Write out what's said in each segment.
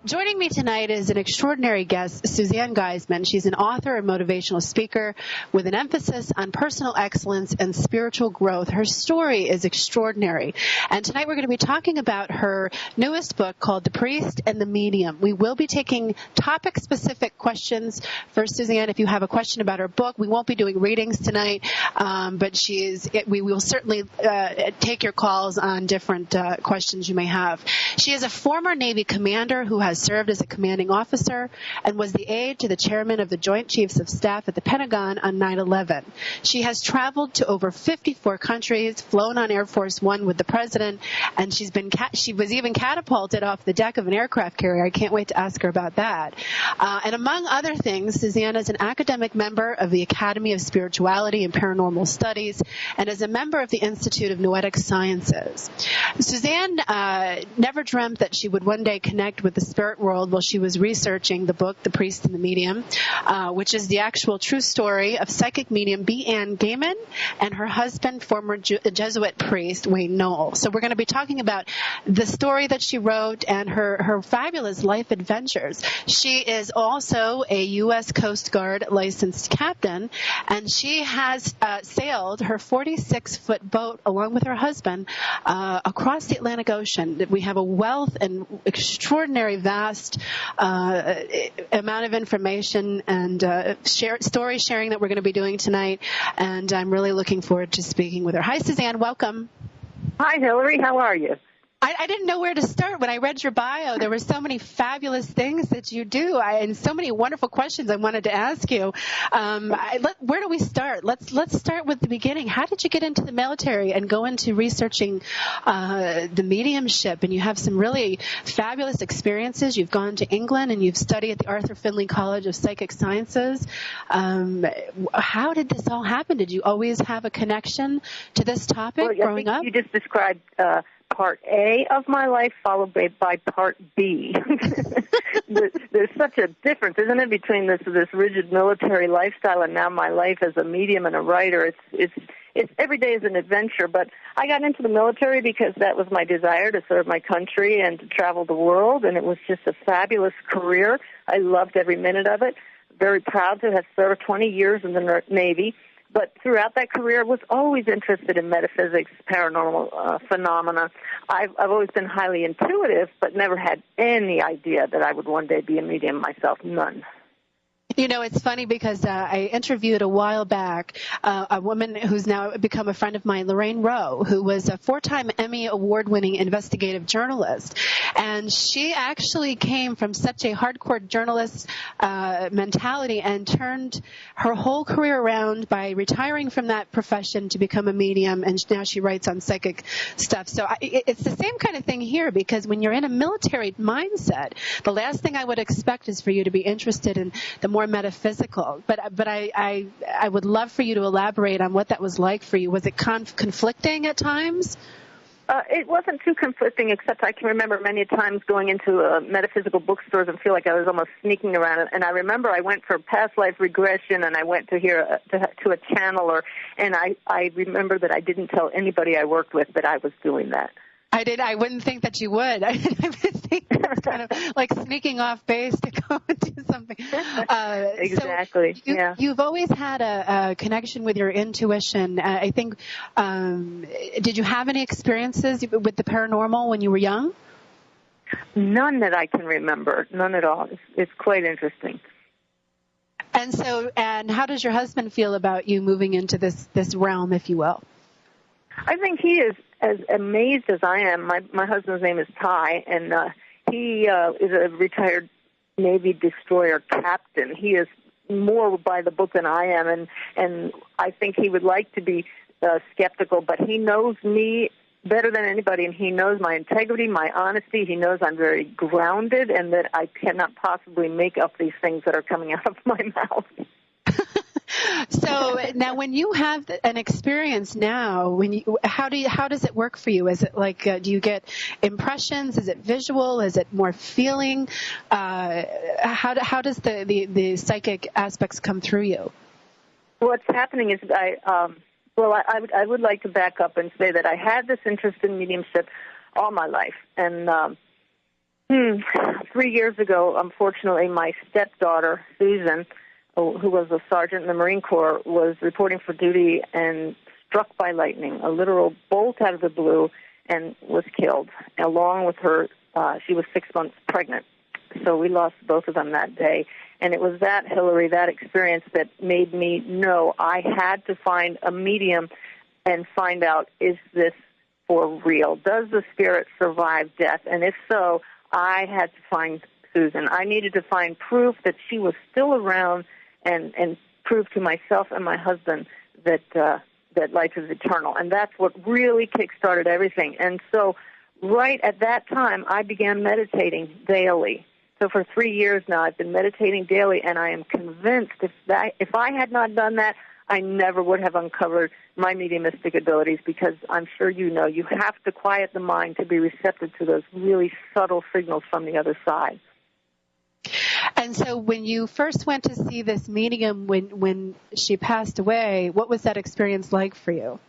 Joining me tonight is an extraordinary guest, Suzanne Giesemann. She's an author and motivational speaker with an emphasis on personal excellence and spiritual growth. Her story is extraordinary. And tonight we're going to be talking about her newest book called The Priest and the Medium. We will be taking topic-specific questions for Suzanne. If you have a question about her book, we won't be doing readings tonight, but we will certainly take your calls on different questions you may have. She is a former Navy commander who has served as a commanding officer and was the aide to the chairman of the Joint Chiefs of Staff at the Pentagon on 9/11. She has traveled to over 54 countries, flown on Air Force One with the president, and she was even catapulted off the deck of an aircraft carrier. I can't wait to ask her about that. And among other things, Suzanne is an academic member of the Academy of Spirituality and Paranormal Studies and is a member of the Institute of Noetic Sciences. Suzanne never dreamt that she would one day connect with the spirit world while she was researching the book, The Priest and the Medium, which is the actual true story of psychic medium B. Ann Gaiman and her husband, former Jesuit priest, Wayne Knoll. So we're going to be talking about the story that she wrote and her fabulous life adventures. She is also a U.S. Coast Guard licensed captain, and she has sailed her 46-foot boat along with her husband across the Atlantic Ocean. We have a wealth and extraordinary vast amount of information and story sharing that we're going to be doing tonight, and I'm really looking forward to speaking with her. Hi, Suzanne. Welcome. Hi, Hillary. How are you? I didn't know where to start. When I read your bio, there were so many fabulous things that you do and so many wonderful questions I wanted to ask you. Where do we start? Let's start with the beginning. How did you get into the military and go into researching the mediumship? And you have some really fabulous experiences. You've gone to England and you've studied at the Arthur Findlay College of Psychic Sciences. How did this all happen? Did you always have a connection to this topic growing up? You just described Part A of my life, followed by Part B. There's such a difference, isn't it, between this rigid military lifestyle and now my life as a medium and a writer. It's every day is an adventure. But I got into the military because that was my desire, to serve my country and to travel the world, and it was just a fabulous career. I loved every minute of it. Very proud to have served 20 years in the Navy. But throughout that career, I was always interested in metaphysics, paranormal phenomena. I've always been highly intuitive, but never had any idea that I would one day be a medium myself. None. You know, it's funny because I interviewed a while back a woman who's now become a friend of mine, Lorraine Rowe, who was a 4-time Emmy award-winning investigative journalist. And she actually came from such a hardcore journalist mentality and turned her whole career around by retiring from that profession to become a medium. And now she writes on psychic stuff. So it's the same kind of thing here, because when you're in a military mindset, the last thing I would expect is for you to be interested in the more metaphysical, but I would love for you to elaborate on what that was like for you. Was it conflicting at times? It wasn't too conflicting, except I can remember many times going into metaphysical bookstores and feel like I was almost sneaking around. And I remember I went for past life regression, and I went to a channeler, and I remember that I didn't tell anybody I worked with that I was doing that. I wouldn't think that you would. I would think it was kind of like sneaking off base to go and do something. Exactly. So you've always had a connection with your intuition. I think, did you have any experiences with the paranormal when you were young? None that I can remember. None at all. It's quite interesting. And how does your husband feel about you moving into this realm, if you will? I think he is as amazed as I am. My husband's name is Ty, and he is a retired Navy destroyer captain. He is more by the book than I am, and I think he would like to be skeptical, but he knows me better than anybody, and he knows my integrity, my honesty. He knows I'm very grounded and that I cannot possibly make up these things that are coming out of my mouth. So now, when you have an experience now, how does it work for you? Is it like do you get impressions? Is it visual? Is it more feeling? How does the psychic aspects come through you? What's happening is I would like to back up and say that I had this interest in mediumship all my life, and 3 years ago, unfortunately, my stepdaughter, Susan, who was a sergeant in the Marine Corps, was reporting for duty and struck by lightning, a literal bolt out of the blue, and was killed. Along with her, she was 6 months pregnant. So we lost both of them that day. And it was that, Hillary, that experience that made me know I had to find a medium and find out, is this for real? Does the spirit survive death? And if so, I had to find Susan. I needed to find proof that she was still around and prove to myself and my husband that that life is eternal. And that's what really kick-started everything. And so right at that time, I began meditating daily. So for 3 years now, I've been meditating daily, and I am convinced if I had not done that, I never would have uncovered my mediumistic abilities, because I'm sure you know you have to quiet the mind to be receptive to those really subtle signals from the other side. And so when you first went to see this medium when she passed away, what was that experience like for you?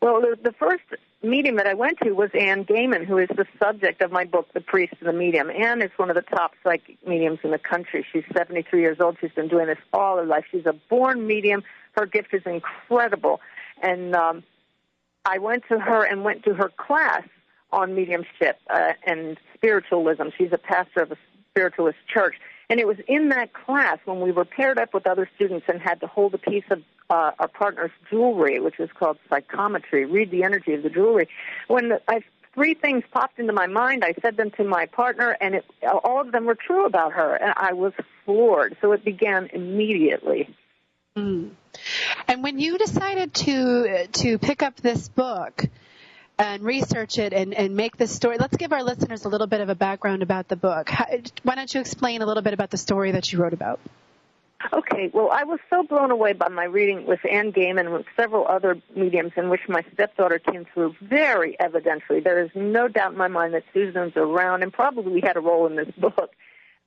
Well, the first medium that I went to was Anne Gaiman, who is the subject of my book, The Priest and the Medium. Anne is one of the top psychic mediums in the country. She's 73 years old. She's been doing this all her life. She's a born medium. Her gift is incredible. And I went to her and went to her class on mediumship and spiritualism. She's a pastor of a spiritualist church. And it was in that class when we were paired up with other students and had to hold a piece of our partner's jewelry, which is called psychometry, read the energy of the jewelry. When three things popped into my mind, I said them to my partner, and all of them were true about her, and I was floored. So it began immediately. Mm. And when you decided to pick up this book and research it and make this story, let's give our listeners a little bit of a background about the book. Why don't you explain a little bit about the story that you wrote about? Okay, well, I was so blown away by my reading with Anne Gaiman and with several other mediums in which my stepdaughter came through very evidently. There is no doubt in my mind that Susan's around, and probably we had a role in this book.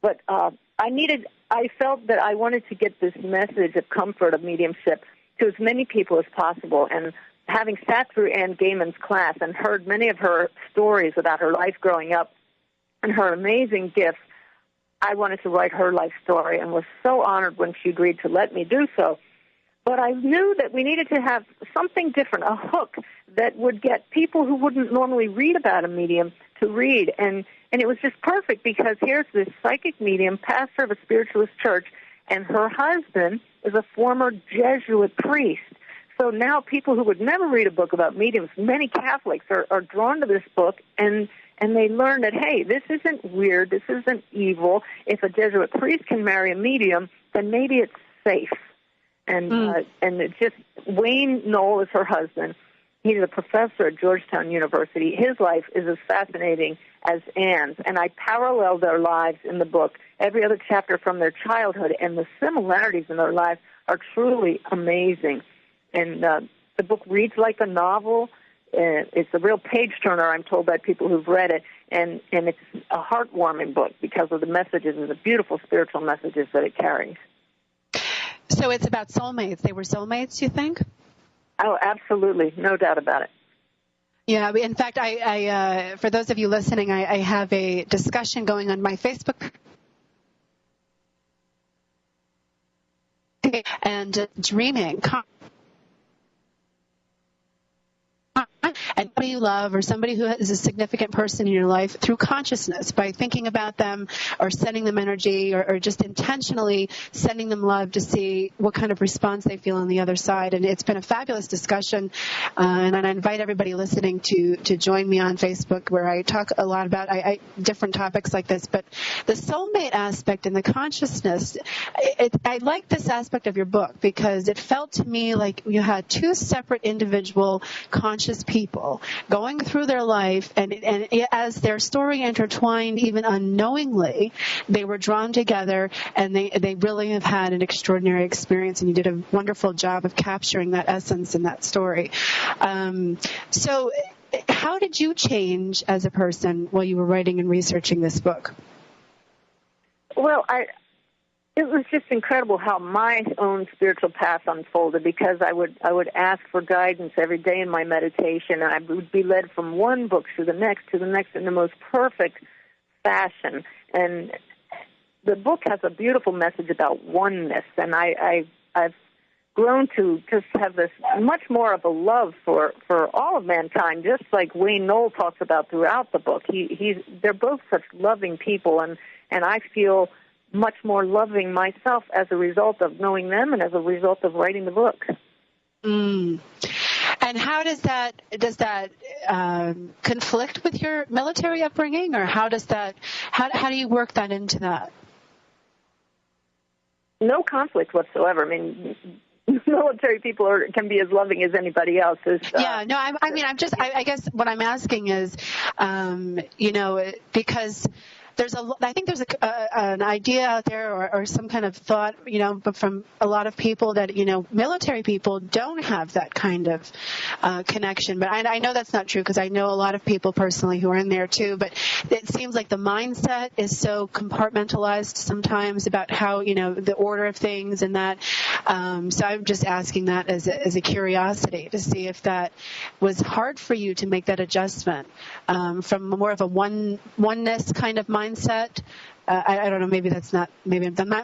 But I felt that I wanted to get this message of comfort of mediumship to as many people as possible. And having sat through Anne Gaiman's class and heard many of her stories about her life growing up and her amazing gifts, I wanted to write her life story and was so honored when she agreed to let me do so. But I knew that we needed to have something different, a hook that would get people who wouldn't normally read about a medium to read. And it was just perfect, because here's this psychic medium, pastor of a spiritualist church, and her husband is a former Jesuit priest. So now people who would never read a book about mediums, many Catholics, are drawn to this book, and they learn that, hey, this isn't weird, this isn't evil. If a Jesuit priest can marry a medium, then maybe it's safe. And it just, Wayne Knoll is her husband. He's a professor at Georgetown University. His life is as fascinating as Anne's, and I parallel their lives in the book, every other chapter from their childhood, and the similarities in their lives are truly amazing. And the book reads like a novel. It's a real page-turner, I'm told by people who've read it, and it's a heartwarming book because of the messages and the beautiful spiritual messages that it carries. So it's about soulmates. They were soulmates, you think? Oh, absolutely. No doubt about it. Yeah, in fact, I for those of you listening, I have a discussion going on my Facebook and dreaming. And somebody you love or somebody who is a significant person in your life through consciousness, by thinking about them or sending them energy or just intentionally sending them love to see what kind of response they feel on the other side. And it's been a fabulous discussion. And I invite everybody listening to join me on Facebook, where I talk a lot about different topics like this. But the soulmate aspect and the consciousness, I like this aspect of your book because it felt to me like you had two separate individual conscious people going through their life, and as their story intertwined, even unknowingly, they were drawn together, and they really have had an extraordinary experience, and you did a wonderful job of capturing that essence in that story. So how did you change as a person while you were writing and researching this book? Well, it was just incredible how my own spiritual path unfolded, because I would ask for guidance every day in my meditation, and I would be led from one book to the next in the most perfect fashion. And the book has a beautiful message about oneness, and I've grown to just have this much more of a love for all of mankind, just like Wayne Knoll talks about throughout the book. They're both such loving people, and I feel much more loving myself as a result of knowing them and as a result of writing the book. Mm. And how does that conflict with your military upbringing, or how do you work that into that? No conflict whatsoever. I mean, military people can be as loving as anybody else. I guess what I'm asking is, because I think there's an idea out there or some kind of thought, but from a lot of people that, military people don't have that kind of connection. But I know that's not true because I know a lot of people personally who are in there too. But it seems like the mindset is so compartmentalized sometimes about how, the order of things and that. So I'm just asking that as a curiosity to see if that was hard for you to make that adjustment from more of a oneness kind of mindset. I don't know. Maybe I'm not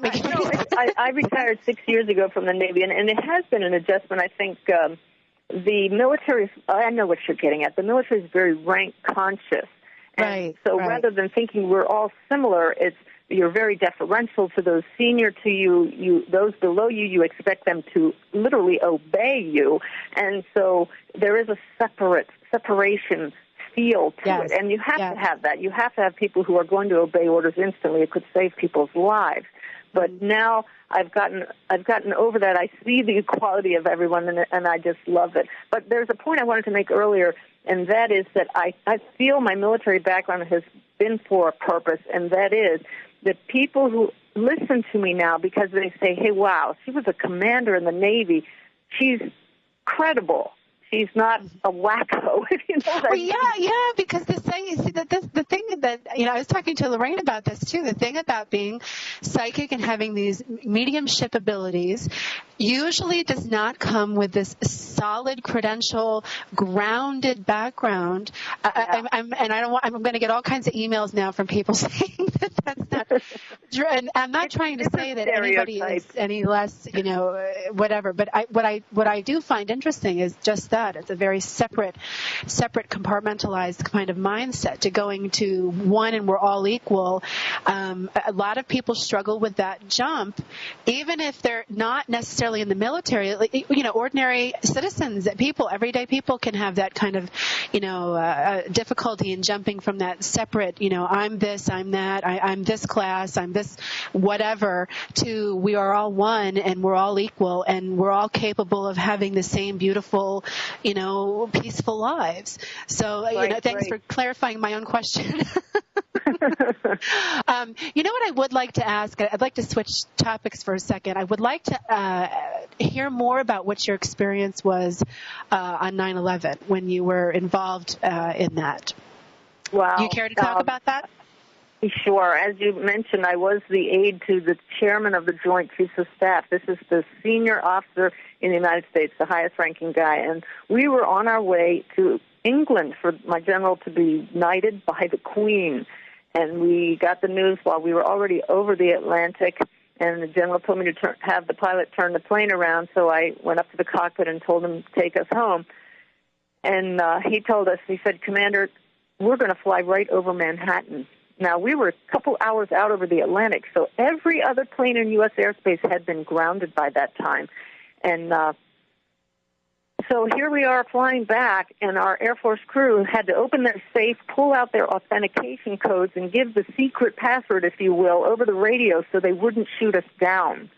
making sense. I retired 6 years ago from the Navy, and it has been an adjustment. I think the military. I know what you're getting at. The military is very rank conscious, and rather than thinking we're all similar, you're very deferential to those senior to you. Those below you, you expect them to literally obey you, and so there is a separation feel to it, and you have to have that. You have to have people who are going to obey orders instantly. It could save people's lives. But now I've gotten over that. I see the equality of everyone, and I just love it. But there's a point I wanted to make earlier, and that is that I feel my military background has been for a purpose, and that is that people who listen to me now because they say, hey, wow, she was a commander in the Navy. She's credible. She's not a wacko. Because the thing that I was talking to Lorraine about this too. The thing about being psychic and having these mediumship abilities usually does not come with this solid credential, grounded background. I'm going to get all kinds of emails now from people saying that that's not true. And I'm not trying to say that anybody is any less, whatever. But what I do find interesting is just that. It's a very separate compartmentalized kind of mindset to going to one and we're all equal. A lot of people struggle with that jump, even if they're not necessarily in the military. Ordinary citizens, everyday people can have that kind of, difficulty in jumping from that separate, I'm this, I'm that, I'm this class, I'm this whatever, to we are all one and we're all equal and we're all capable of having the same beautiful, peaceful lives. So, thanks for clarifying my own question. What I would like to ask, I'd like to switch topics for a second. I would like to hear more about what your experience was on 9/11 when you were involved in that. Wow. Do you care to talk about that? Sure. As you mentioned, I was the aide to the chairman of the Joint Chiefs of Staff. This is the senior officer in the United States, the highest-ranking guy. And we were on our way to England for my general to be knighted by the Queen. And we got the news while we were already over the Atlantic, and the general told me to have the pilot turn the plane around. So I went up to the cockpit and told him to take us home. And he told us, he said, Commander, we're going to fly right over Manhattan. Now, we were a couple hours out over the Atlantic, so every other plane in U.S. airspace had been grounded by that time. And so here we are flying back, and our Air Force crew had to open their safe, pull out their authentication codes, and give the secret password, if you will, over the radio so they wouldn't shoot us down.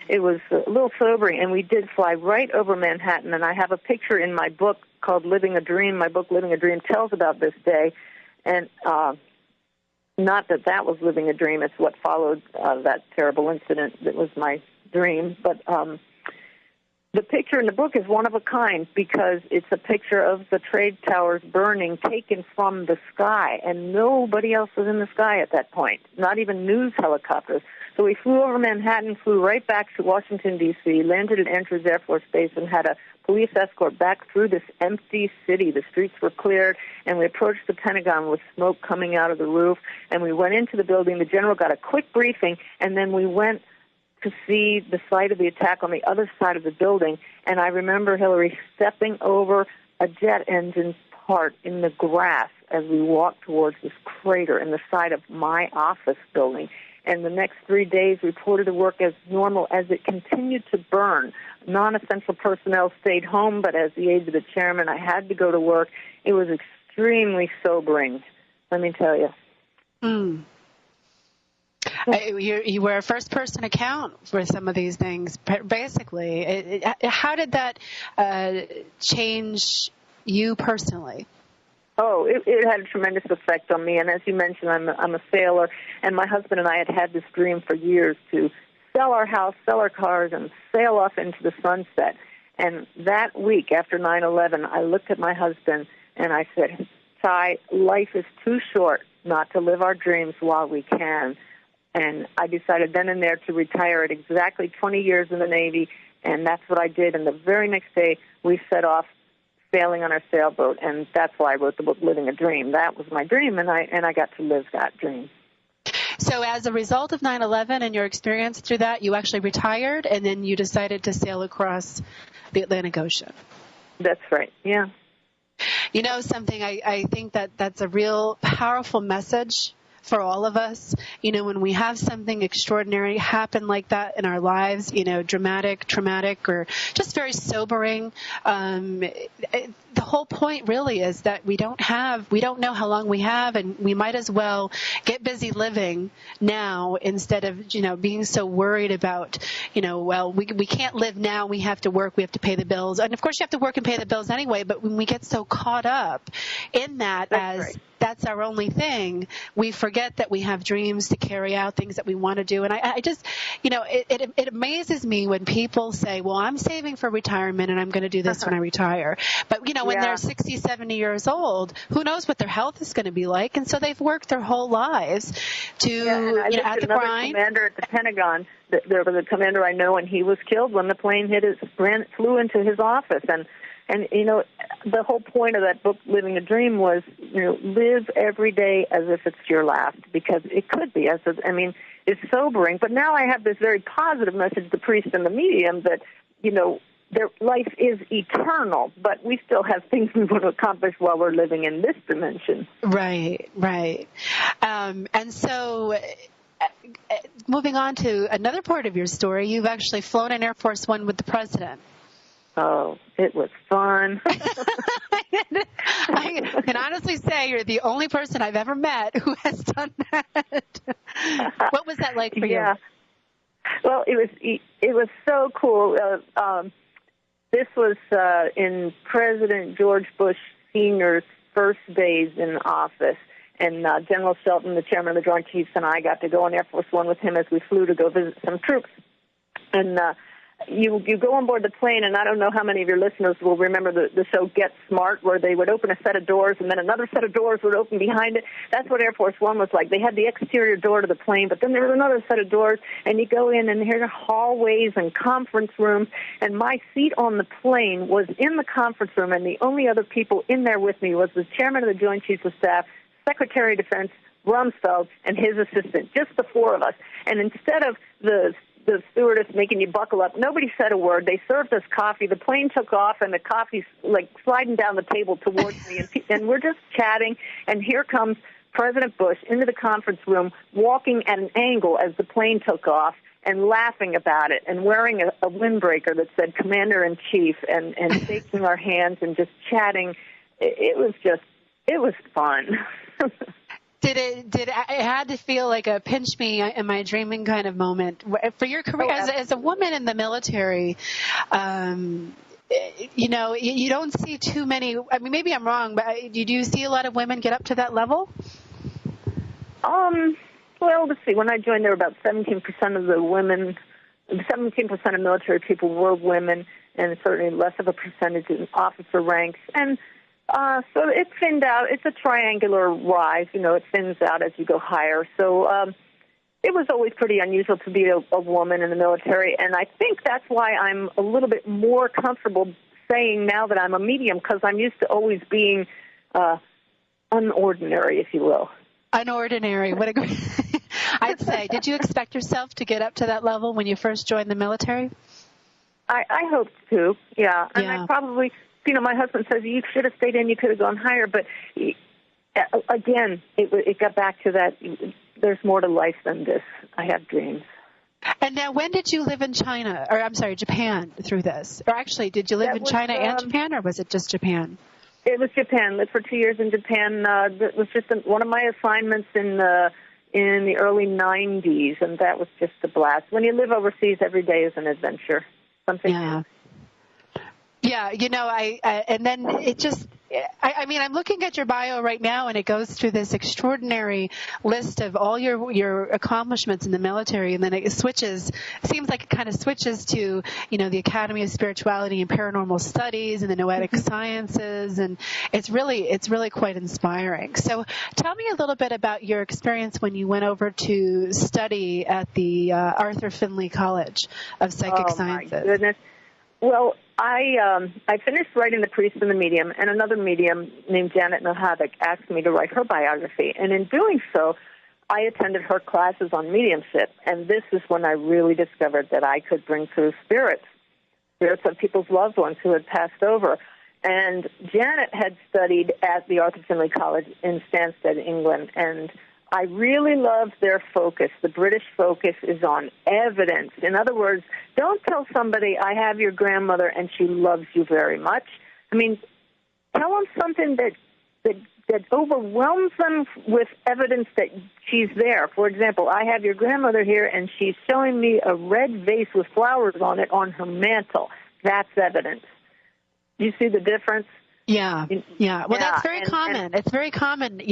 It was a little sobering, and we did fly right over Manhattan, and I have a picture in my book called Living a Dream. My book, Living a Dream, tells about this day, and not that was living a dream. It's what followed that terrible incident that was my dream. But the picture in the book is one of a kind because it's a picture of the trade towers burning, taken from the sky, and nobody else was in the sky at that point, not even news helicopters. So we flew over Manhattan, flew right back to Washington, D.C., landed at Andrews Air Force Base, and had a police escort back through this empty city. The streets were cleared, and we approached the Pentagon with smoke coming out of the roof, and we went into the building. The general got a quick briefing, and then we went to see the site of the attack on the other side of the building. And I remember Hillary stepping over a jet engine part in the grass as we walked towards this crater in the side of my office building. And the next 3 days reported to work as normal as it continued to burn. Non-essential personnel stayed home, but as the aide to the chairman, I had to go to work. It was extremely sobering, let me tell you. Mm. You were a first-person account for some of these things, basically. How did that change you personally? Oh, it had a tremendous effect on me. And as you mentioned, I'm a sailor, and my husband and I had this dream for years to sell our house, sell our cars, and sail off into the sunset. And that week after 9/11, I looked at my husband and I said, Ty, life is too short not to live our dreams while we can. And I decided then and there to retire at exactly 20 years in the Navy, and that's what I did. And the very next day, we set off sailing on our sailboat, and that's why I wrote the book, Living a Dream. That was my dream, and I got to live that dream. So as a result of 9/11 and your experience through that, you actually retired, and then you decided to sail across the Atlantic Ocean. That's right, yeah. You know something, I think that's a real powerful message for all of us. You know, when we have something extraordinary happen like that in our lives, you know, dramatic, traumatic, or just very sobering, the whole point really is that we don't know how long we have, and we might as well get busy living now instead of, you know, being so worried about, you know, well, we can't live now, we have to work, we have to pay the bills. And of course you have to work and pay the bills anyway, but when we get so caught up in that that's our only thing, we forget that we have dreams to carry out, things that we want to do. And I just, you know, it amazes me when people say, well, I'm saving for retirement and I'm going to do this when I retire. But, you know, when they're 60, 70 years old, who knows what their health is going to be like? And so they've worked their whole lives to, you know, at the grind. Commander at the Pentagon, there was a commander I know, and he was killed when the plane flew into his office. And, you know, the whole point of that book, Living a Dream, was, you know, live every day as if it's your last, because it could be. It's sobering. But now I have this very positive message, the priest and the medium, that, you know, their life is eternal, but we still have things we want to accomplish while we're living in this dimension. Right. And so moving on to another part of your story, you've actually flown in Air Force One with the president. Oh, it was fun. I can honestly say you're the only person I've ever met who has done that. What was that like for you? Well, it was so cool. This was in President George Bush Sr.'s first days in office, and General Shelton, the chairman of the Joint Chiefs, and I got to go on Air Force One with him as we flew to go visit some troops. And you go on board the plane, and I don't know how many of your listeners will remember the show Get Smart, where they would open a set of doors, and then another set of doors would open behind it. That's what Air Force One was like. They had the exterior door to the plane, but then there was another set of doors, and you go in, and there are hallways and conference rooms, and my seat on the plane was in the conference room, and the only other people in there with me was the chairman of the Joint Chiefs of Staff, Secretary of Defense, Rumsfeld, and his assistant, just the four of us. And instead of the stewardess making you buckle up, nobody said a word. They served us coffee. The plane took off, and the coffee's like sliding down the table towards me, and we're just chatting. And here comes President Bush into the conference room, walking at an angle as the plane took off, and laughing about it, and wearing a windbreaker that said Commander-in-Chief, and shaking our hands and just chatting. It was fun. Did it had to feel like a pinch me, am I dreaming kind of moment for your career as a woman in the military? You know, you don't see too many. I mean, maybe I'm wrong, but do you see a lot of women get up to that level? Well, let's see. When I joined, there were about 17% of the women, 17% of military people were women, and certainly less of a percentage in officer ranks. And so it thinned out. It's a triangular rise. You know, it thins out as you go higher. So it was always pretty unusual to be a woman in the military, and I think that's why I'm a little bit more comfortable saying now that I'm a medium because I'm used to always being unordinary, if you will. Unordinary. What a great... I'd say, did you expect yourself to get up to that level when you first joined the military? I hoped to, yeah. And I probably, my husband says, you should have stayed in, you could have gone higher. But, again, it got back to that, there's more to life than this. I have dreams. And now, when did you live in China, or I'm sorry, Japan through this? Or actually, did you live in China and Japan, or was it just Japan? It was Japan. Lived for 2 years in Japan. It was just one of my assignments in the early 90s, and that was just a blast. When you live overseas, every day is an adventure. Something new. Yeah, and then it just, I mean, I'm looking at your bio right now, and it goes through this extraordinary list of all your accomplishments in the military, and then it seems like it kind of switches to, the Academy of Spirituality and Paranormal Studies and the Noetic Sciences, and it's really quite inspiring. So tell me a little bit about your experience when you went over to study at the Arthur Findlay College of Psychic Sciences. Oh, my goodness. Well, I finished writing The Priest and the Medium, and another medium named Janet Nohavik asked me to write her biography. And in doing so, I attended her classes on mediumship, and this is when I really discovered that I could bring through spirits of people's loved ones who had passed over. And Janet had studied at the Arthur Findlay College in Stansted, England, and I really loved their focus. The British focus is on evidence. In other words, don't tell somebody, I have your grandmother and she loves you very much. I mean, tell them something that overwhelms them with evidence that she's there. For example, I have your grandmother here and she's showing me a red vase with flowers on it on her mantle. That's evidence. Do you see the difference? Yeah. Well, that's very common. It's very common, the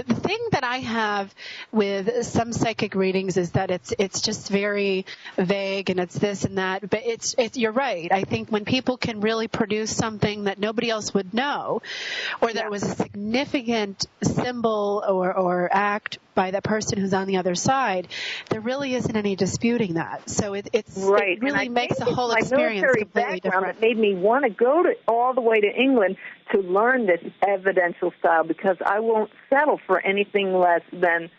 thing that I have with some psychic readings is that it's just very vague and it's this and that. But it's you're right. I think when people can really produce something that nobody else would know, or that it was a significant symbol or act by that person who's on the other side, there really isn't any disputing that. So it really makes the whole experience completely different. It made me want to go all the way to England to learn this evidential style because I won't settle for anything less than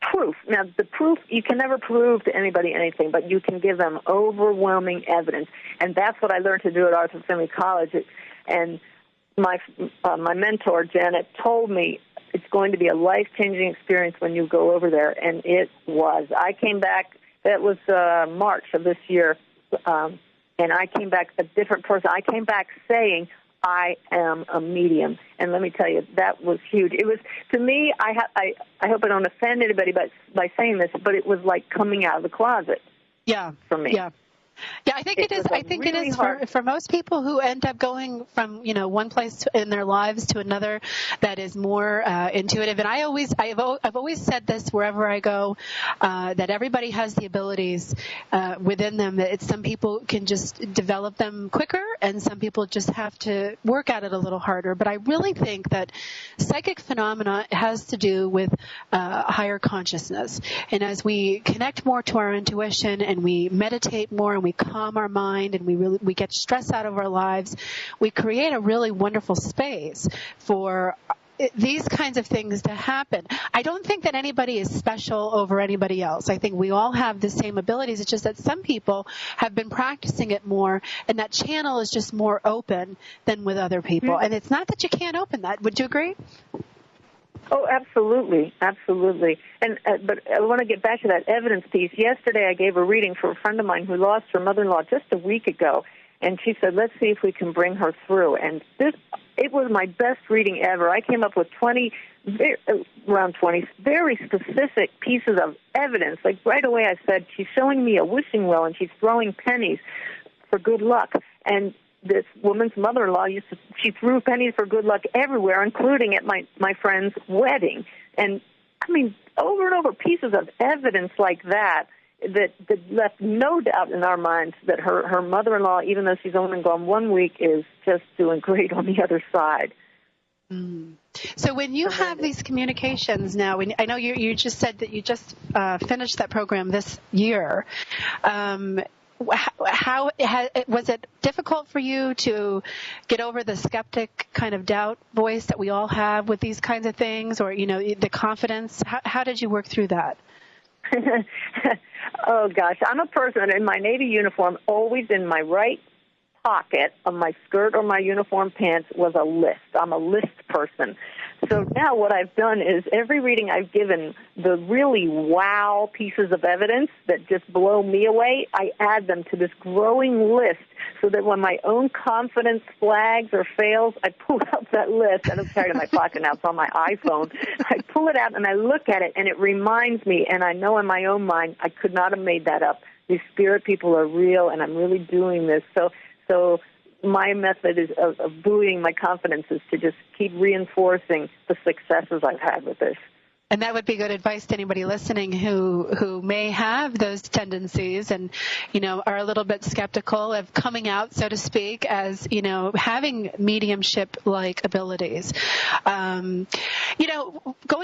proof. Now, the proof, you can never prove to anybody anything, but you can give them overwhelming evidence. And that's what I learned to do at Arthur Findlay College. And my mentor, Janet, told me, it's going to be a life-changing experience when you go over there, and it was. I came back, that was March of this year, and I came back a different person. I came back saying, I am a medium. And let me tell you, that was huge. It was, to me, I hope I don't offend anybody by saying this, but it was like coming out of the closet for me. Yeah, I think it is. I think really it is for most people who end up going from one place in their lives to another that is more intuitive. And I've always said this wherever I go, that everybody has the abilities within them. That some people can just develop them quicker, and some people just have to work at it a little harder. But I really think that psychic phenomena has to do with higher consciousness. And as we connect more to our intuition and we meditate more and we calm our mind and we get stress out of our lives, we create a really wonderful space for these kinds of things to happen. I don't think that anybody is special over anybody else. I think we all have the same abilities. It's just that some people have been practicing it more, and that channel is just more open than with other people. Mm-hmm. And it's not that you can't open that. Would you agree? Oh, absolutely, absolutely. And but I want to get back to that evidence piece. Yesterday I gave a reading for a friend of mine who lost her mother-in-law just a week ago, and she said, let's see if we can bring her through. And it was my best reading ever. I came up with around 20 very specific pieces of evidence. Like right away I said, she's showing me a wishing well, and she's throwing pennies for good luck. And this woman's mother-in-law she threw pennies for good luck everywhere, including at my friend's wedding. And, I mean, over and over pieces of evidence like that left no doubt in our minds that her mother-in-law, even though she's only gone 1 week, is just doing great on the other side. Mm. So when you have these communications now, I know you just said that you just finished that program this year, how was it difficult for you to get over the skeptic kind of doubt voice that we all have with these kinds of things, or, the confidence? How did you work through that? Oh, gosh. I'm a person in my Navy uniform, always in my right pocket of my skirt or my uniform pants was a list. I'm a list person. So now what I've done is every reading I've given, the really wow pieces of evidence that just blow me away, I add them to this growing list so that when my own confidence flags or fails, I pull out that list. I don't carry it in my pocket now. It's on my iPhone. I pull it out and I look at it, and it reminds me, and I know in my own mind I could not have made that up. These spirit people are real, and I'm really doing this. So my method is of buoying my confidence is to just keep reinforcing the successes I've had with this. And that would be good advice to anybody listening who may have those tendencies and, are a little bit skeptical of coming out, so to speak, as, having mediumship-like abilities. Going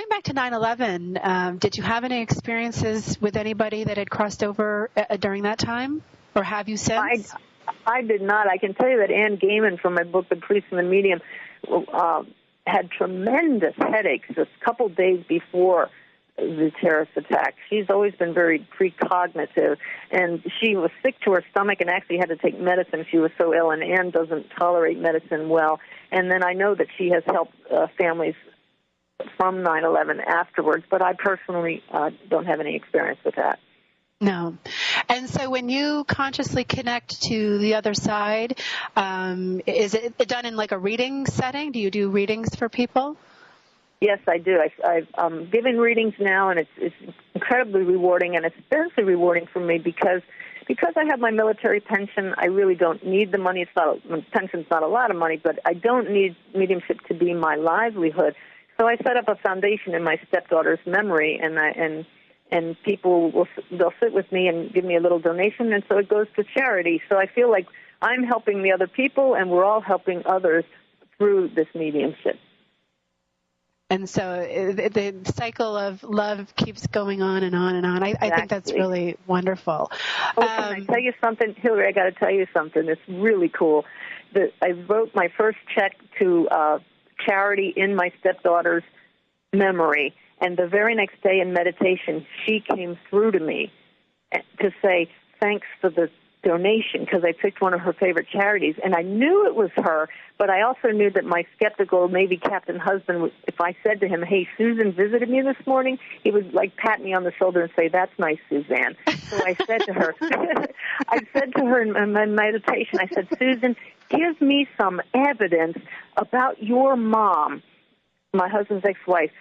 back to 9/11, did you have any experiences with anybody that had crossed over during that time, or have you since? I did not. I can tell you that Anne Gaiman from my book, The Priest and the Medium, had tremendous headaches just a couple days before the terrorist attack. She's always been very precognitive, and she was sick to her stomach and actually had to take medicine. She was so ill, and Anne doesn't tolerate medicine well. And then I know that she has helped families from 9/11 afterwards, but I personally don't have any experience with that. No. And so when you consciously connect to the other side, is it done in like a reading setting? Do you do readings for people? Yes, I do. I'm giving readings now, and it's incredibly rewarding, and especially rewarding for me because I have my military pension. I really don't need the money. Pension's not a lot of money, but I don't need mediumship to be my livelihood. So I set up a foundation in my stepdaughter's memory, and people they'll sit with me and give me a little donation, and so it goes to charity. So I feel like I'm helping the other people, and we're all helping others through this mediumship. And so the cycle of love keeps going on and on and on. I think that's really wonderful. Oh, can I tell you something, Hillary? I got to tell you something. It's really cool. I wrote my first check to charity in my stepdaughter's memory. And the very next day in meditation, she came through to me to say, thanks for the donation, because I picked one of her favorite charities. And I knew it was her, but I also knew that my skeptical Navy captain husband, if I said to him, hey, Susan visited me this morning, he would like pat me on the shoulder and say, that's nice, Suzanne. So I said to her, in my meditation, I said, Susan, give me some evidence about your mom, my husband's ex-wife,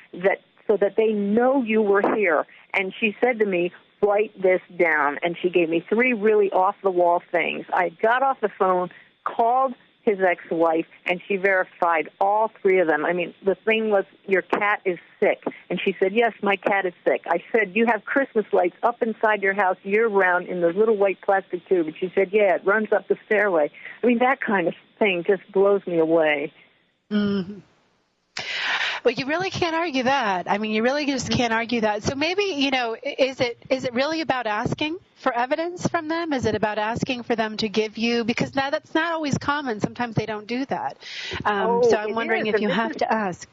so that they know you were here. And she said to me, write this down. And she gave me 3 really off-the-wall things. I got off the phone, called his ex-wife, and she verified all 3 of them. I mean, the thing was, your cat is sick. And she said, yes, my cat is sick. I said, you have Christmas lights up inside your house year-round in those little white plastic tube. And she said, yeah, it runs up the stairway. I mean, that kind of thing just blows me away. Mm-hmm. Well, you really can't argue that. I mean, you really just can't argue that. So maybe, is it really about asking for evidence from them? Is it about asking for them to give you? Because now that's not always common. Sometimes they don't do that. So I'm wondering if you have to ask.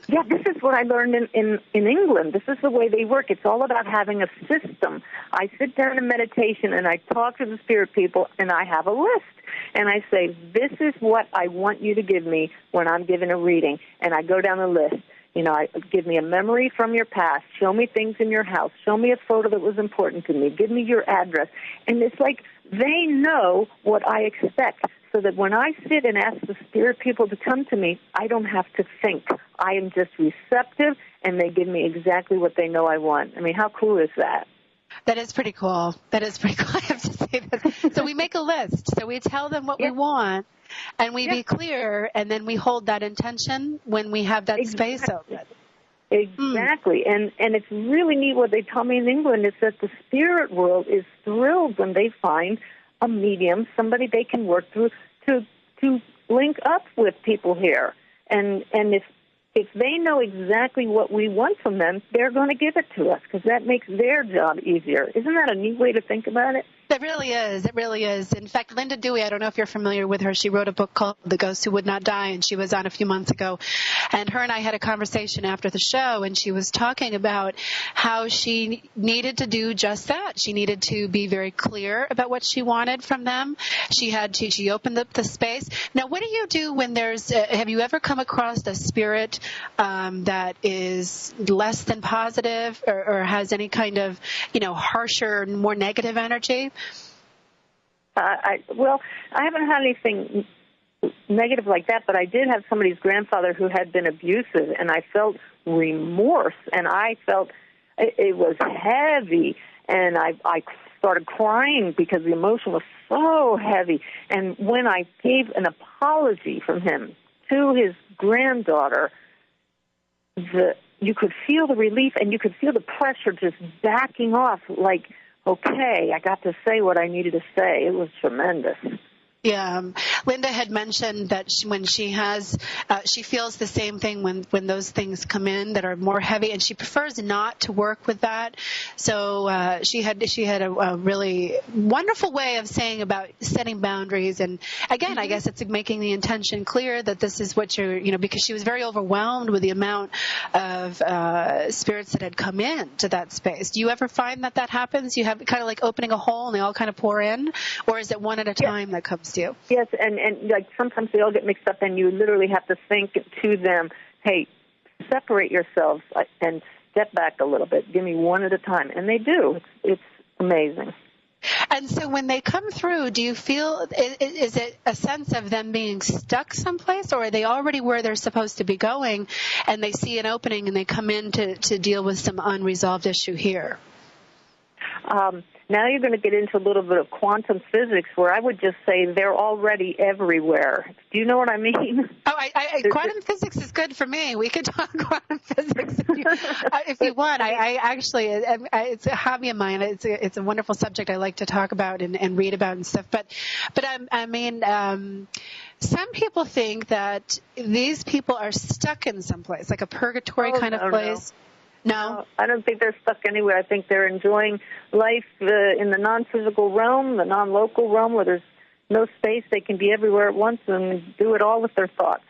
Yeah, this is what I learned in England. This is the way they work. It's all about having a system. I sit down in meditation, and I talk to the spirit people, and I have a list. And I say, this is what I want you to give me when I'm giving a reading. And I go down the list. Give me a memory from your past. Show me things in your house. Show me a photo that was important to me. Give me your address. And it's like they know what I expect, so that when I sit and ask the spirit people to come to me, I don't have to think. I am just receptive, and they give me exactly what they know I want. I mean, how cool is that? That is pretty cool. I have to say that. So we make a list. So we tell them what we want, and we be clear, and then we hold that intention when we have that space open. Exactly. And it's really neat what they tell me in England is that the spirit world is thrilled when they find a medium, somebody they can work through to link up with people here. And if they know exactly what we want from them, they're going to give it to us because that makes their job easier. Isn't that a neat way to think about it? It really is. It really is. In fact, Linda Dewey, I don't know if you're familiar with her. She wrote a book called The Ghost Who Would Not Die, and she was on a few months ago. And her and I had a conversation after the show, and she was talking about how she needed to do just that. She needed to be very clear about what she wanted from them. She opened up the space. Now, what do you do when have you ever come across a spirit that is less than positive or has any kind of, harsher, more negative energy? I haven't had anything negative like that, but I did have somebody's grandfather who had been abusive, and I felt remorse, and I felt it was heavy, and I started crying because the emotion was so heavy. And when I gave an apology from him to his granddaughter, you could feel the relief, and you could feel the pressure just backing off, like, okay, I got to say what I needed to say. It was tremendous. Yeah. Linda had mentioned that when she feels the same thing when those things come in that are more heavy, and she prefers not to work with that. So she had a really wonderful way of saying about setting boundaries. And again, I guess it's making the intention clear that this is what because she was very overwhelmed with the amount of spirits that had come in to that space. Do you ever find that happens? You have kind of like opening a hole and they all kind of pour in, or is it one at a time that comes to you? Yes, and like sometimes they all get mixed up, and you literally have to think to them, hey, separate yourselves and step back a little bit. Give me one at a time. And they do. It's amazing. And so when they come through, do you feel, is it a sense of them being stuck someplace, or are they already where they're supposed to be going and they see an opening and they come in to deal with some unresolved issue here? Now you're going to get into a little bit of quantum physics, where I would just say they're already everywhere. Do you know what I mean? Oh, quantum physics is good for me. We could talk quantum physics if you want. I actually, it's a hobby of mine. It's a wonderful subject I like to talk about and read about and stuff. But some people think that these people are stuck in some place, like a purgatory kind of place. No, I don't think they're stuck anywhere. I think they're enjoying life in the non-physical realm, the non-local realm, where there's no space. They can be everywhere at once and do it all with their thoughts.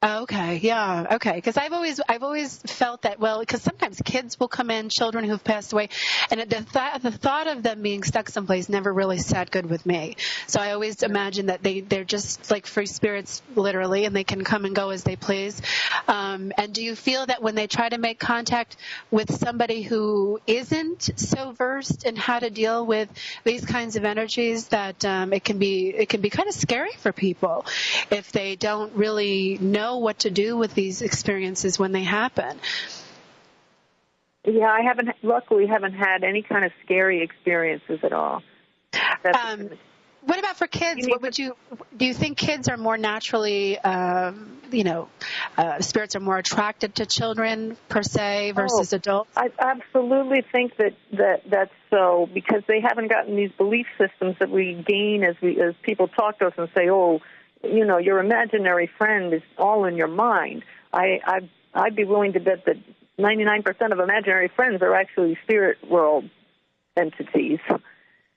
Okay, yeah, okay. Because I've always felt that, because sometimes kids will come in, children who've passed away, and the thought of them being stuck someplace never really sat good with me. So I always imagine that they're just like free spirits, literally, and they can come and go as they please. And do you feel that when they try to make contact with somebody who isn't so versed in how to deal with these kinds of energies, that it can be kind of scary for people if they don't really know what to do with these experiences when they happen? Yeah, I luckily haven't had any kind of scary experiences at all. What about for kids? Do you think kids are more naturally, spirits are more attracted to children per se versus adults? I absolutely think that's so, because they haven't gotten these belief systems that we gain as people talk to us and say, your imaginary friend is all in your mind. I'd be willing to bet that 99% of imaginary friends are actually spirit world entities.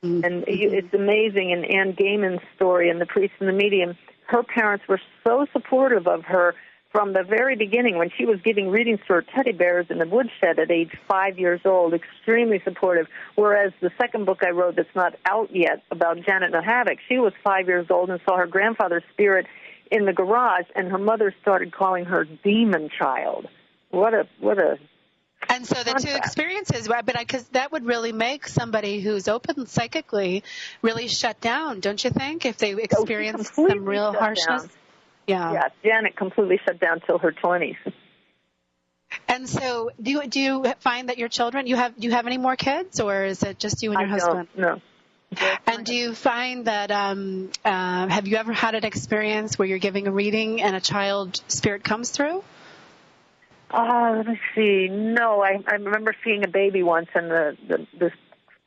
Mm-hmm. And it's amazing. In Anne Gaiman's story in The Priest and the Medium, her parents were so supportive of her from the very beginning, when she was giving readings to her teddy bears in the woodshed at age 5 years old, extremely supportive. Whereas the second book I wrote that's not out yet about Janet Nohavik, she was 5 years old and saw her grandfather's spirit in the garage, and her mother started calling her demon child. What a And so the two experiences, because that would really make somebody who's open psychically really shut down, don't you think, if they experience some real harshness? Yeah, Janet completely shut down till her 20s. And so, do you find that your children, do you have any more kids, or is it just you and your husband? No. And do you find that have you ever had an experience where you're giving a reading and a child spirit comes through? Let me see. No, I remember seeing a baby once, and this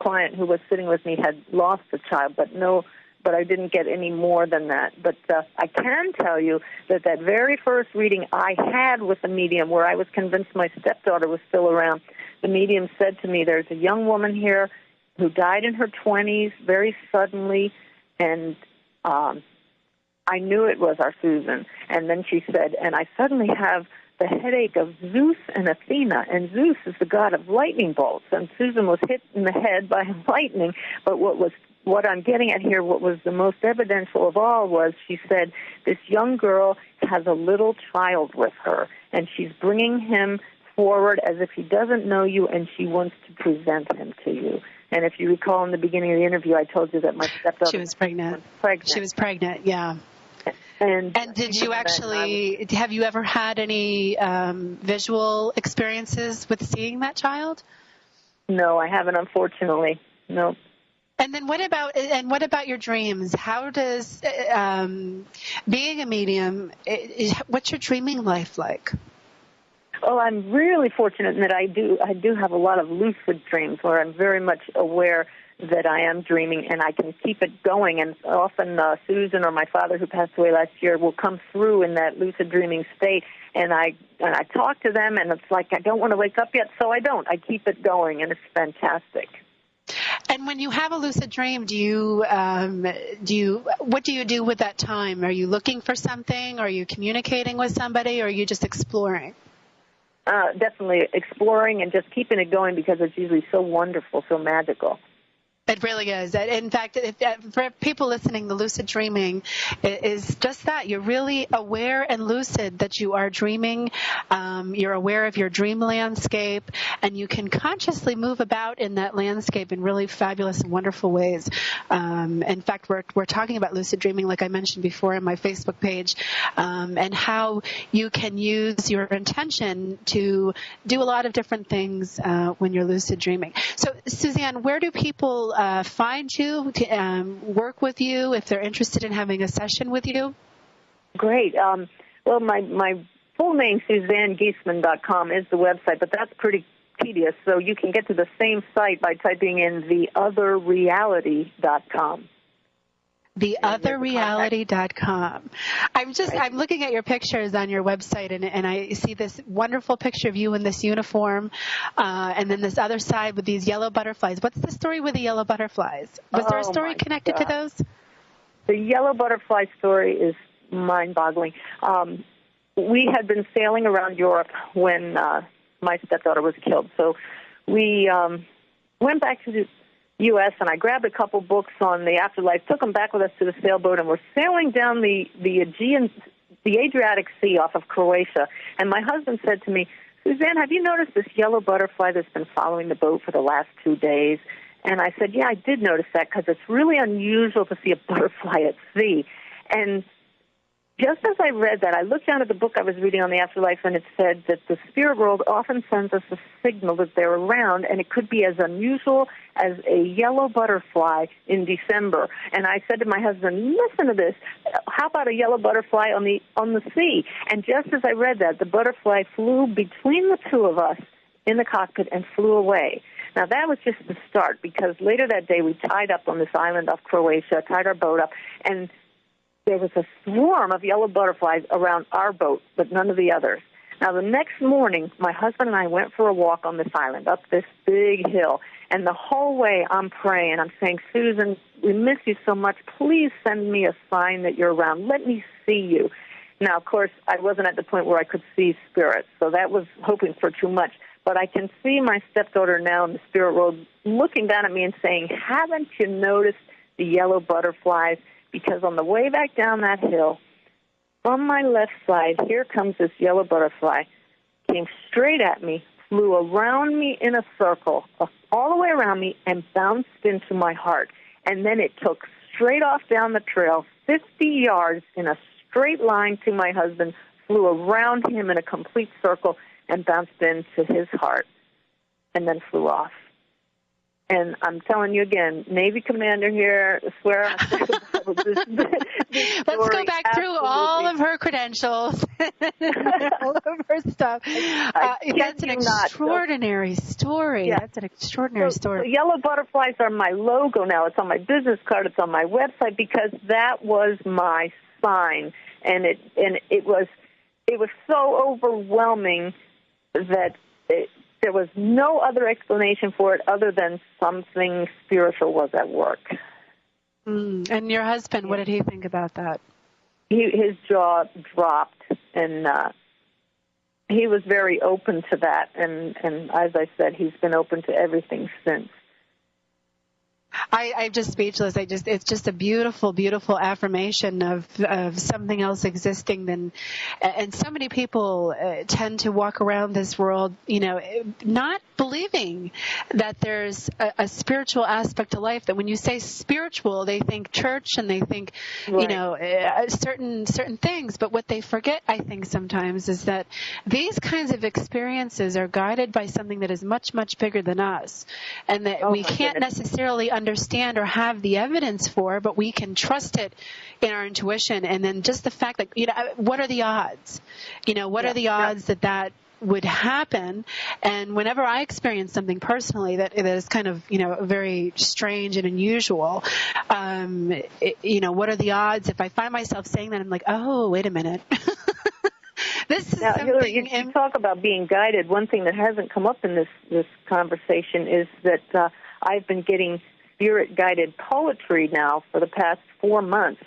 client who was sitting with me had lost a child, but I didn't get any more than that. But I can tell you that very first reading I had with the medium, where I was convinced my stepdaughter was still around, the medium said to me, there's a young woman here, who died in her 20s very suddenly, and I knew it was our Susan. And then she said, and I suddenly have the headache of Zeus and Athena, and Zeus is the god of lightning bolts, and Susan was hit in the head by lightning. But what I'm getting at here, what was the most evidential of all was, she said, this young girl has a little child with her, and she's bringing him forward as if he doesn't know you, and she wants to present him to you. And if you recall in the beginning of the interview, I told you that my stepdaughter She was pregnant. She was pregnant, yeah. And did you actually, have you ever had any visual experiences with seeing that child? No, I haven't, unfortunately. No. And then what about your dreams? How does being a medium, what's your dreaming life like? Oh, I'm really fortunate in that I do have a lot of lucid dreams where I'm very much aware that I am dreaming, and I can keep it going. And often Susan or my father, who passed away last year, will come through in that lucid dreaming state, and I talk to them, and it's like I don't want to wake up yet, so I don't. I keep it going, and it's fantastic. And when you have a lucid dream, what do you do with that time? Are you looking for something? Are you communicating with somebody? Or are you just exploring? Definitely exploring and just keeping it going, because it's usually so wonderful, so magical. It really is. In fact, for people listening, the lucid dreaming is just that. You're really aware and lucid that you are dreaming. You're aware of your dream landscape, and you can consciously move about in that landscape in really fabulous and wonderful ways. In fact, we're talking about lucid dreaming, like I mentioned before, on my Facebook page, and how you can use your intention to do a lot of different things when you're lucid dreaming. So, Suzanne, where do people find you, work with you, if they're interested in having a session with you? Great. Well, my full name, SuzanneGiesemann.com, is the website, but that's pretty tedious, so you can get to the same site by typing in theotherreality.com. theotherreality.com. I'm looking at your pictures on your website, and I see this wonderful picture of you in this uniform, and then this other side with these yellow butterflies. What's the story with the yellow butterflies? Was there a story connected to those? The yellow butterfly story is mind-boggling. We had been sailing around Europe when my stepdaughter was killed, so we went back to the U.S., and I grabbed a couple books on the afterlife, took them back with us to the sailboat, and we're sailing down the Adriatic Sea off of Croatia. And my husband said to me, Suzanne, have you noticed this yellow butterfly that's been following the boat for the last 2 days? And I said, yeah, I did notice that, because it's really unusual to see a butterfly at sea. And just as I read that, I looked down at the book I was reading on the afterlife, and it said that the spirit world often sends us a signal that they're around, and it could be as unusual as a yellow butterfly in December. And I said to my husband, listen to this. How about a yellow butterfly on the sea? And just as I read that, the butterfly flew between the two of us in the cockpit and flew away. Now, that was just the start, because later that day we tied up on this island off Croatia, tied our boat up, and there was a swarm of yellow butterflies around our boat, but none of the others. Now, the next morning, my husband and I went for a walk on this island, up this big hill, and the whole way I'm praying. I'm saying, Susan, we miss you so much. Please send me a sign that you're around. Let me see you. Now, of course, I wasn't at the point where I could see spirits, so that was hoping for too much. But I can see my stepdaughter now in the spirit world looking down at me and saying, haven't you noticed the yellow butterflies? Because on the way back down that hill, from my left side, here comes this yellow butterfly, came straight at me, flew around me in a circle, all the way around me, and bounced into my heart. And then it took straight off down the trail, 50 yards in a straight line to my husband, flew around him in a complete circle, and bounced into his heart, and then flew off. And I'm telling you again, Navy commander here, swear on the Bible, this let's go back through all of her credentials, all of her stuff. That's an extraordinary story. Yeah. That's an extraordinary story. The yellow butterflies are my logo now. It's on my business card. It's on my website, because that was my sign, and it was so overwhelming that there was no other explanation for it other than something spiritual was at work. And your husband, what did he think about that? His jaw dropped, and he was very open to that. And as I said, he's been open to everything since. I'm just speechless. It's just a beautiful, beautiful affirmation of something else existing. And so many people tend to walk around this world, not believing that there's a spiritual aspect to life. That when you say spiritual, they think church and they think, right. certain things. But what they forget, I think, sometimes is that these kinds of experiences are guided by something that is much, much bigger than us, and that we can't necessarily understand or have the evidence for, but we can trust it in our intuition. And then just the fact that, what are the odds? What are the odds that would happen? And whenever I experience something personally that is kind of, very strange and unusual, what are the odds if I find myself saying that? I'm like, oh, wait a minute. This is something. Hillary, you talk about being guided. One thing that hasn't come up in this conversation is that I've been getting spirit-guided poetry now for the past 4 months.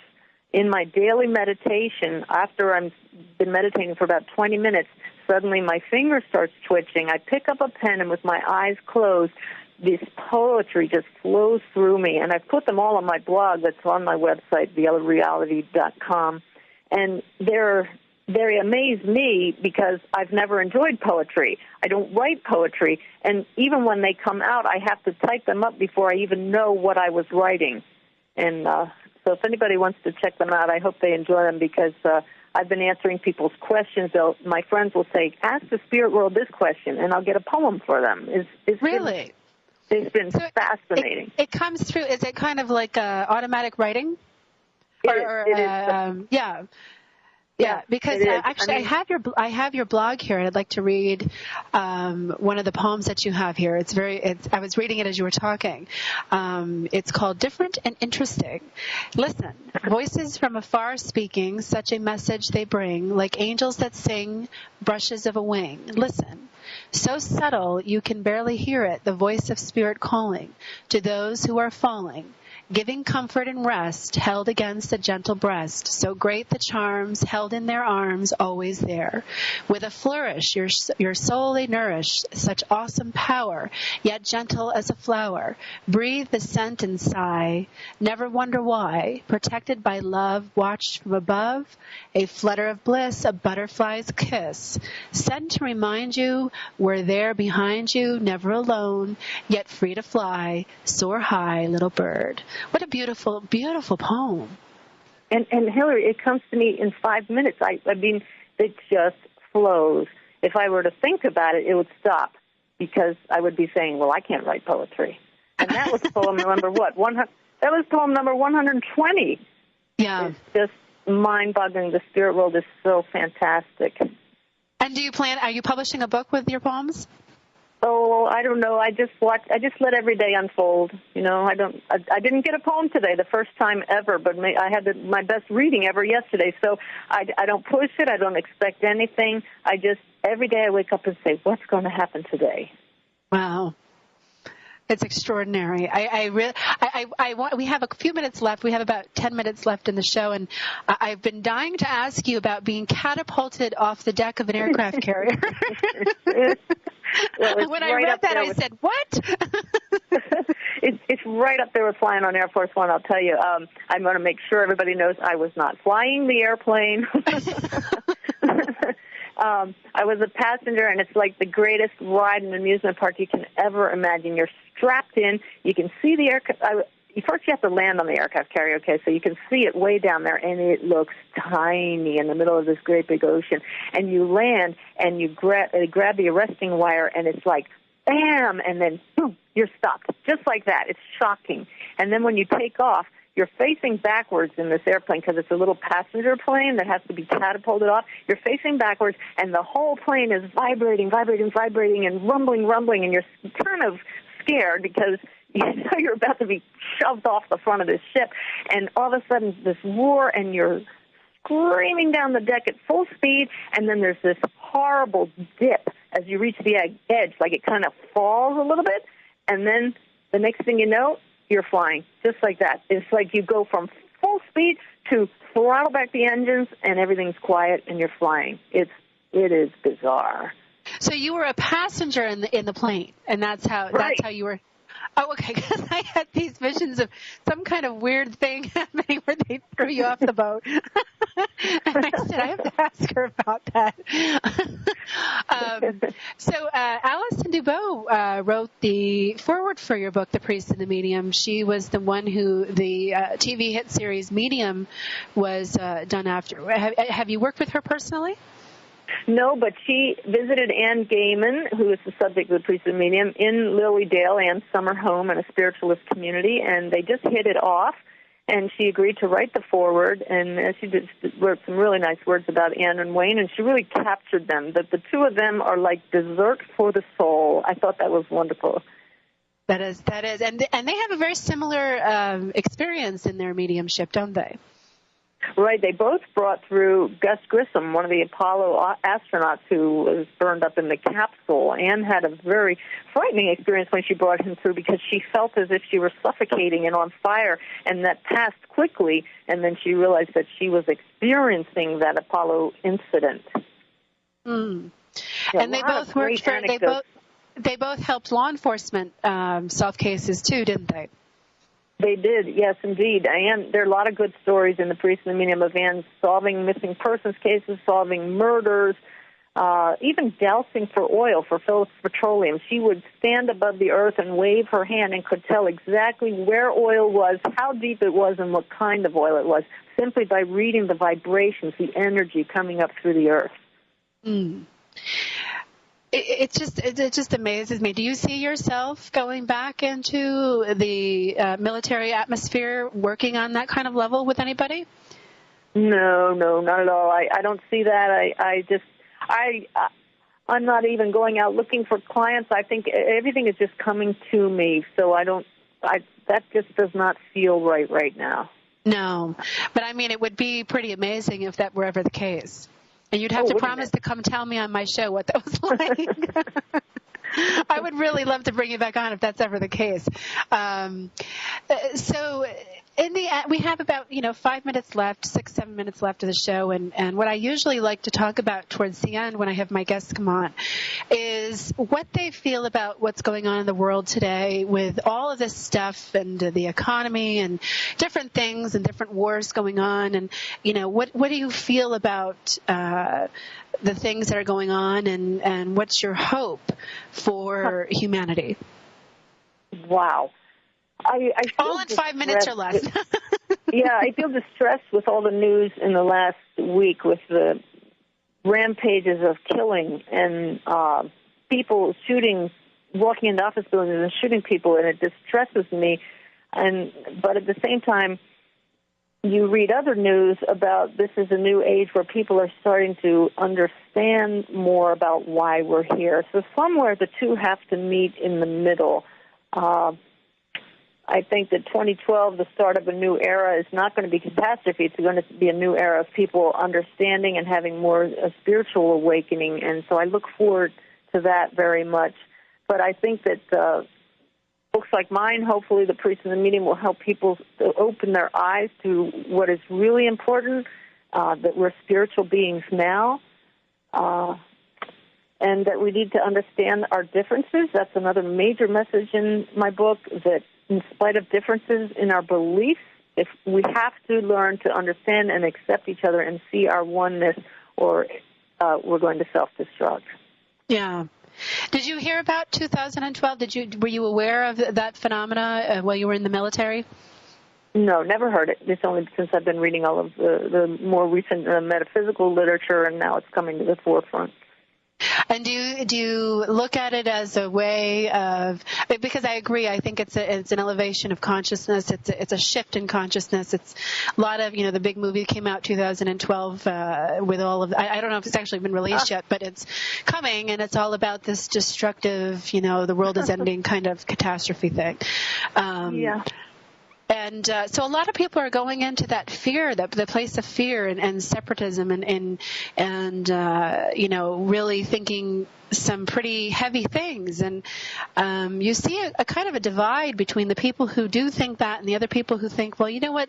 In my daily meditation, after I've been meditating for about 20 minutes, suddenly my finger starts twitching. I pick up a pen, and with my eyes closed, this poetry just flows through me. And I put them all on my blog that's on my website, theotherreality.com. And they amaze me because I've never enjoyed poetry. I don't write poetry, and even when they come out, I have to type them up before I even know what I was writing. And so if anybody wants to check them out, I hope they enjoy them because I've been answering people's questions. My friends will say, ask the spirit world this question, and I'll get a poem for them. Really? It's been fascinating. It comes through. Is it kind of like automatic writing? It is. Yeah. Yeah, because actually I have your blog here, and I'd like to read one of the poems that you have here. I was reading it as you were talking. It's called Different and Interesting. Listen, voices from afar speaking, such a message they bring, like angels that sing, brushes of a wing. Listen, so subtle you can barely hear it, the voice of spirit calling to those who are falling, giving comfort and rest, held against a gentle breast, so great the charms, held in their arms, always there. With a flourish, your soul they nourish, such awesome power, yet gentle as a flower. Breathe the scent and sigh, never wonder why, protected by love, watched from above, a flutter of bliss, a butterfly's kiss, sent to remind you we're there behind you, never alone, yet free to fly, soar high, little bird. What a beautiful, beautiful poem. And Hillary, it comes to me in 5 minutes. I mean, it just flows. If I were to think about it, it would stop because I would be saying, well, I can't write poetry. And that was poem number what? That was poem number 120. Yeah. It's just mind-boggling. The spirit world is so fantastic. And are you publishing a book with your poems? Oh, I don't know. I just let every day unfold. I didn't get a poem today, the first time ever, but I had my best reading ever yesterday. So I don't push it. I don't expect anything. Every day I wake up and say, what's going to happen today? Wow. It's extraordinary. We have a few minutes left. We have about 10 minutes left in the show, and I've been dying to ask you about being catapulted off the deck of an aircraft carrier. Well, when I read that, I said, what? It's right up there with flying on Air Force One, I'll tell you. I'm going to make sure everybody knows I was not flying the airplane. I was a passenger, and it's like the greatest ride in an amusement park you can ever imagine. You're strapped in. You can see the aircraft. First, you have to land on the aircraft carrier, okay, so you can see it way down there, and it looks tiny in the middle of this great big ocean. And you land, and you grab the arresting wire, and it's like, bam, and then, boom, you're stopped. Just like that. It's shocking. And then when you take off, you're facing backwards in this airplane because it's a little passenger plane that has to be catapulted off. You're facing backwards, and the whole plane is vibrating, and rumbling, and you're kind of scared because you're about to be shoved off the front of this ship, and all of a sudden this roar, and you're screaming down the deck at full speed, and then there's this horrible dip as you reach the edge, like it kind of falls a little bit, and then the next thing you know, you're flying, just like that. It's like you go from full speed to throttle back the engines, and everything's quiet, and you're flying. It is bizarre. So you were a passenger in the plane, and that's how you were. Oh, okay. Because I had these visions of some kind of weird thing happening where they threw you off the boat, and I said I have to ask her about that. So Alison DuBose wrote the foreword for your book, The Priest and the Medium. She was the one who the TV hit series Medium was done after. Have you worked with her personally? No, but she visited Anne Gaiman, who is the subject of The Priest and the Medium, in Lilydale, Anne's summer home in a spiritualist community, and they just hit it off, and she agreed to write the foreword, and she wrote some really nice words about Anne and Wayne, and she really captured them, that the two of them are like dessert for the soul. I thought that was wonderful. That is, and they have a very similar experience in their mediumship, don't they? Right. They both brought through Gus Grissom, one of the Apollo astronauts who was burned up in the capsule. Anne had a very frightening experience when she brought him through because she felt as if she were suffocating and on fire, and that passed quickly, and then she realized that she was experiencing that Apollo incident. Mm. Yeah, and they both worked for they both helped law enforcement solve cases too, didn't they? They did, yes, indeed. And there are a lot of good stories in The Priest and the Medium of Anne solving missing persons cases, solving murders, even dousing for oil, for Phillips Petroleum. She would stand above the earth and wave her hand and could tell exactly where oil was, how deep it was, and what kind of oil it was, simply by reading the vibrations, the energy coming up through the earth. Mm. It just amazes me. Do you see yourself going back into the military atmosphere, working on that kind of level with anybody? No, not at all. I don't see that. I'm not even going out looking for clients. I think everything is just coming to me. So that just does not feel right now. No, but I mean, it would be pretty amazing if that were ever the case. And you'd have to promise to come tell me on my show what that was like. I would really love to bring you back on if that's ever the case. So in the we have about 5 minutes left, 6-7 minutes left of the show, and what I usually like to talk about towards the end when I have my guests come on is what they feel about what's going on in the world today with all of this stuff and the economy and different things and different wars going on, and what do you feel about the things that are going on, and what's your hope for humanity? Wow. I all in 5 minutes or less. Yeah, I feel distressed with all the news in the last week with the rampages of killing and people shooting, walking into office buildings and shooting people, and it distresses me. But at the same time, you read other news about this is a new age where people are starting to understand more about why we're here. So somewhere the two have to meet in the middle. I think that 2012, the start of a new era, is not going to be catastrophe. It's going to be a new era of people understanding and having more a spiritual awakening. And so I look forward to that very much. But I think that books like mine, hopefully The Priest and the Medium, will help people to open their eyes to what is really important, that we're spiritual beings now, and that we need to understand our differences. That's another major message in my book, that in spite of differences in our beliefs, if we have to learn to understand and accept each other and see our oneness, or we're going to self-destruct. Yeah. Did you hear about 2012? Were you aware of that phenomena while you were in the military? No, never heard it. It's only since I've been reading all of the more recent metaphysical literature, and now it's coming to the forefront. And do you look at it as a way of, because I agree, I think it's an elevation of consciousness. It's a shift in consciousness. It's a lot of, the big movie came out 2012 with all of, I don't know if it's actually been released yet, but it's coming, and it's all about this destructive, the world is ending kind of catastrophe thing. Yeah. And so a lot of people are going into that fear, the place of fear and separatism, and really thinking some pretty heavy things. And you see a kind of a divide between the people who do think that and the other people who think, well, you know what,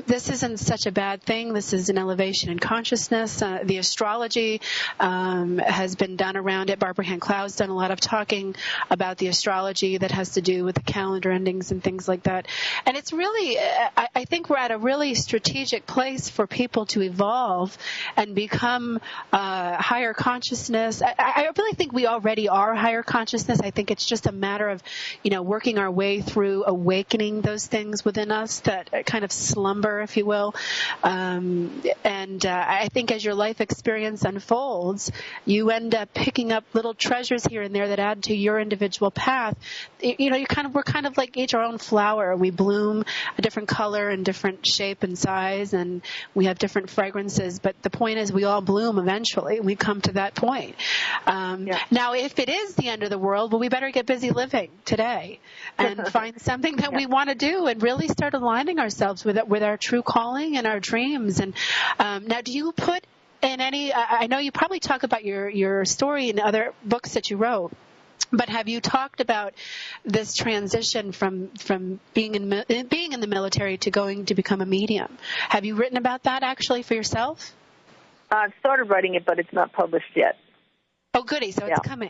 this isn't such a bad thing. This is an elevation in consciousness. The astrology has been done around it. Barbara Hand Cloud's done a lot of talking about the astrology that has to do with the calendar endings and things like that. And it's really, I think we're at a really strategic place for people to evolve and become higher consciousness. I really think we already are higher consciousness. I think it's just a matter of, working our way through awakening those things within us that kind of slumber, if you will. I think as your life experience unfolds, you end up picking up little treasures here and there that add to your individual path. We're kind of like each our own flower. We bloom a different color and different shape and size, and we have different fragrances. But the point is, we all bloom eventually. We come to that point. Now, if it is the end of the world, well, we better get busy living today and find something that we want to do and really start aligning ourselves with our true calling and our dreams. And now, do you put in any? I know you probably talk about your story in other books that you wrote. But have you talked about this transition from being in the military to going to become a medium? Have you written about that actually for yourself? I've started writing it, but it's not published yet. Oh, goody! So it's coming.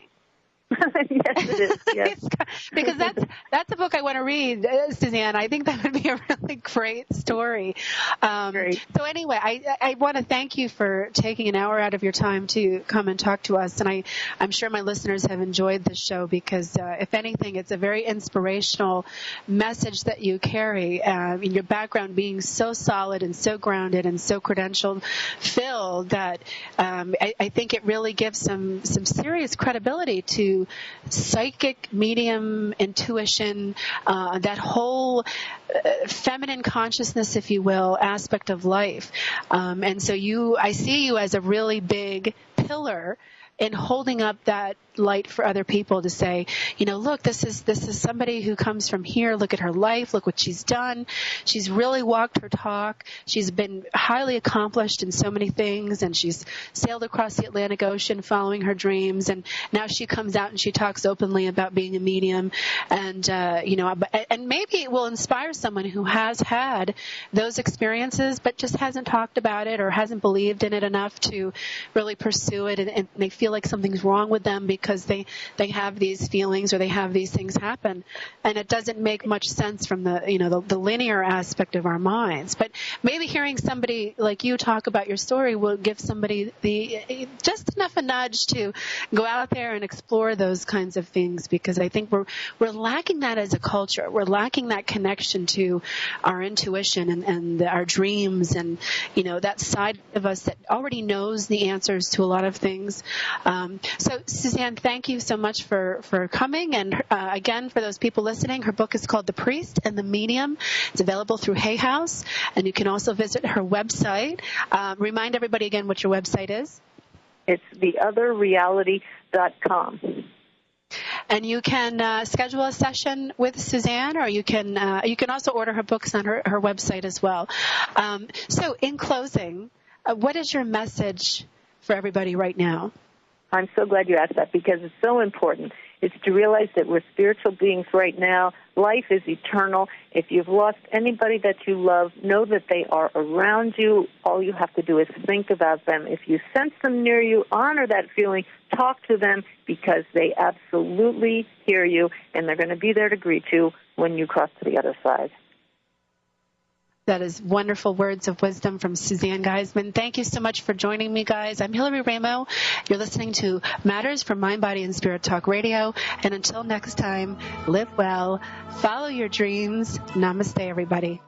Yes, it is. Yes. Because that's a book I want to read, Suzanne. I think that would be a really great story. Great. So anyway, I want to thank you for taking an hour out of your time to come and talk to us. And I'm sure my listeners have enjoyed this show because, if anything, it's a very inspirational message that you carry. In your background being so solid and so grounded and so credentialed filled that I think it really gives some serious credibility to psychic, medium, intuition, that whole feminine consciousness, if you will, aspect of life. And so I see you as a really big pillar in holding up that light for other people to say, look, this is somebody who comes from here. Look at her life. Look what she's done. She's really walked her talk. She's been highly accomplished in so many things, and she's sailed across the Atlantic Ocean following her dreams. And now she comes out and she talks openly about being a medium. And, and maybe it will inspire someone who has had those experiences, but just hasn't talked about it or hasn't believed in it enough to really pursue it. And they feel like something's wrong with them because they have these feelings or they have these things happen, and it doesn't make much sense from the linear aspect of our minds. But maybe hearing somebody like you talk about your story will give somebody just enough a nudge to go out there and explore those kinds of things, because I think we're lacking that as a culture. We're lacking that connection to our intuition and our dreams and that side of us that already knows the answers to a lot of things. So Suzanne, thank you so much for coming. And again, for those people listening, her book is called The Priest and the Medium. It's available through Hay House, and you can also visit her website. Remind everybody again what your website is. It's theotherreality.com. And you can schedule a session with Suzanne, or you can also order her books on her website as well. So in closing, what is your message for everybody right now? I'm so glad you asked that, because it's so important. It's to realize that we're spiritual beings right now. Life is eternal. If you've lost anybody that you love, know that they are around you. All you have to do is think about them. If you sense them near you, honor that feeling. Talk to them, because they absolutely hear you, and they're going to be there to greet you when you cross to the other side. That is wonderful words of wisdom from Suzanne Giesemann. Thank you so much for joining me, guys. I'm Hillary Raimo. You're listening to Matters from Mind, Body, and Spirit Talk Radio. And until next time, live well, follow your dreams. Namaste, everybody.